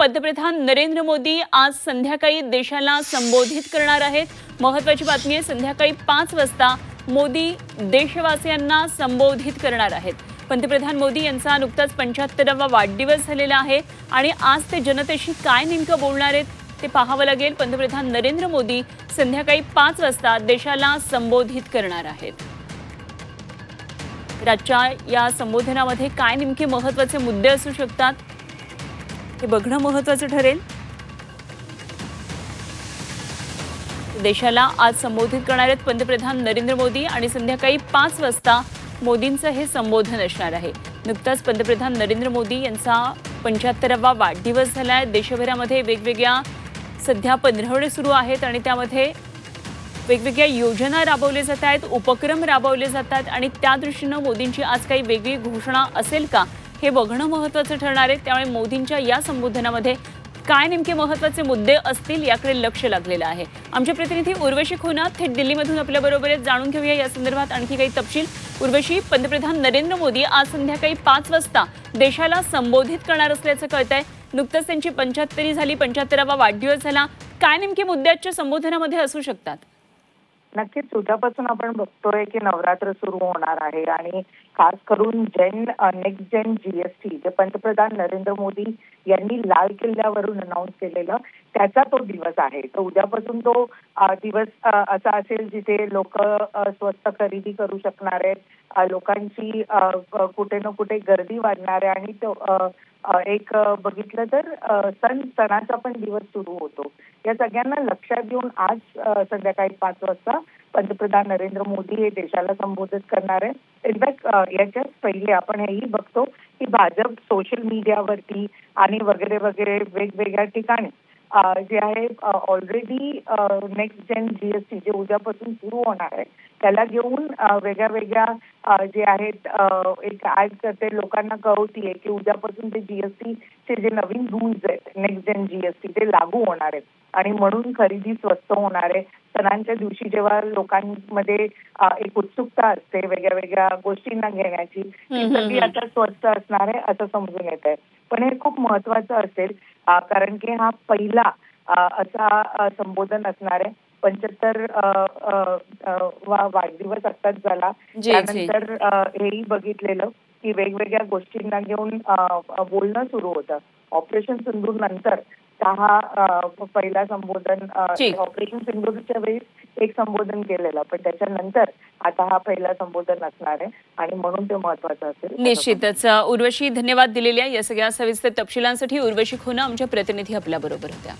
पंतप्रधान नरेंद्र मोदी आज संध्याकाळी देशाला संबोधित करणार आहेत। महत्त्वाची बातमी आहे, संध्याकाळी 5 वाजता मोदी देशवासियांना संबोधित करणार आहेत। पंतप्रधान मोदी यांचा नुकताच 75वा वाढदिवस झालेला आहे आणि आज ते जनतेशी काय नेमकं बोलणार आहेत ते पाहावं लागेल। पंतप्रधान नरेंद्र मोदी संध्याकाळी 5 वाजता देशाला संबोधित करणार आहेत। राज्याच्या या संबोधनामध्ये काय नेमके महत्त्वाचे मुद्दे असू शकतात हे बघणं महत्त्वाचं ठरेल। देशाला आज संबोधित करणार आहेत पंतप्रधान नरेंद्र मोदी आणि संध्याकाळी 5 वाजता मोदींचं हे संबोधन असणार आहे। नुकताच पंतप्रधान नरेंद्र मोदी यांचा 75वा वाढदिवस झाला आहे। देशभरामध्ये वेगवेगळ्या सध्या पंधरवडे सुरू आहेत आणि त्यामध्ये वेगवेगळ्या योजना राबवल्या जात आहेत, उपक्रम राबवले जातात आणि त्या दृष्टीनं मोदींची आज काही वेगळी घोषणा असेल का हे बघणं महत्त्वाचं ठरणार आहे। त्यामुळे मोदींच्या या संबोधनामध्ये काय नेमके महत्त्वाचे मुद्दे असतील याकडे लक्ष लागलेलं आहे। आमचे प्रतिनिधी उर्वशी खोना थेट दिल्लीमधून आपल्याबरोबर जाणून घेऊया या संदर्भात आणखी काही तपशील। उर्वशी, पंतप्रधान नरेंद्र मोदी आज संध्याकाळी 5 वाजता देशाला संबोधित करणार असल्याचं कळतंय। नुकतंच त्यांची 75वी झाली, 75वा वाढदिवस झाला। काय नेमके मुद्दे आजच्या संबोधनामध्ये असू शकतात? नक्कीच उद्यापासून आपण बघतोय की नवरात्र सुरू होणार आहे आणि खास करून नेक्स्ट जेन जीएसटी जे पंतप्रधान नरेंद्र मोदी यांनी लाल किल्ल्यावरून अनाउन्स केलेलं त्याचा तो दिवस आहे। तर उद्यापासून तो दिवस असा असेल जिथे लोक स्वस्त खरेदी करू शकणार आहेत, लोकांची कुठे ना कुठे गर्दी वाढणार आहे आणि तो एक बघितलं तर सणाचा पण दिवस सुरू होतो। या सगळ्यांना लक्षात घेऊन आज संध्याकाळी 5 वाजता पंतप्रधान नरेंद्र मोदी हे देशाला संबोधित करणार आहे। इनफॅक्ट याच्याच पहिले आपण हेही बघतो की भाजप सोशल मीडियावरती आणि वगैरे वगैरे वेगवेगळ्या ठिकाणी जे आहे ऑलरेडी नेक्स्ट जेन जीएसटी जे उद्यापासून सुरू होणार आहे त्याला घेऊन वेगळ्या वेगळ्या जे आहेत एक ऍड करते, लोकांना कळवतीये की उद्यापासून ते जीएसटीचे जे नवीन रूल्स आहेत नेक्स्ट जेन जीएसटी ते लागू होणार आहेत आणि म्हणून खरेदी स्वस्त होणार आहे। सणांच्या दिवशी जेव्हा लोकांमध्ये एक उत्सुकता असते वेगळ्या वेगळ्या गोष्टींना घेण्याची, ती सगळी आता स्वस्त असणार आहे असं समजून येत आहे। पण हे खूप महत्वाचं असेल कारण की हा पहिला असा संबोधन असणार आहे। 75 वाढदिवस आत्ताच झाला, त्यानंतर हेही बघितलेलं की वेगवेगळ्या गोष्टींना घेऊन बोलणं सुरू होतं। ऑपरेशन सिंधूर नंतर हा पहिला संबोधन, ऑपरेशन सिंधूरच्या वेळी एक संबोधन केलेलं पण त्याच्यानंतर आता हा पहिला संबोधन असणार आहे आणि म्हणून ते महत्त्वाचं असेल। निश्चितच उर्वशी, धन्यवाद दिलेल्या या सगळ्या सविस्तर तपशिलांसाठी। उर्वशी खोना आमच्या प्रतिनिधी आपल्या बरोबर होत्या।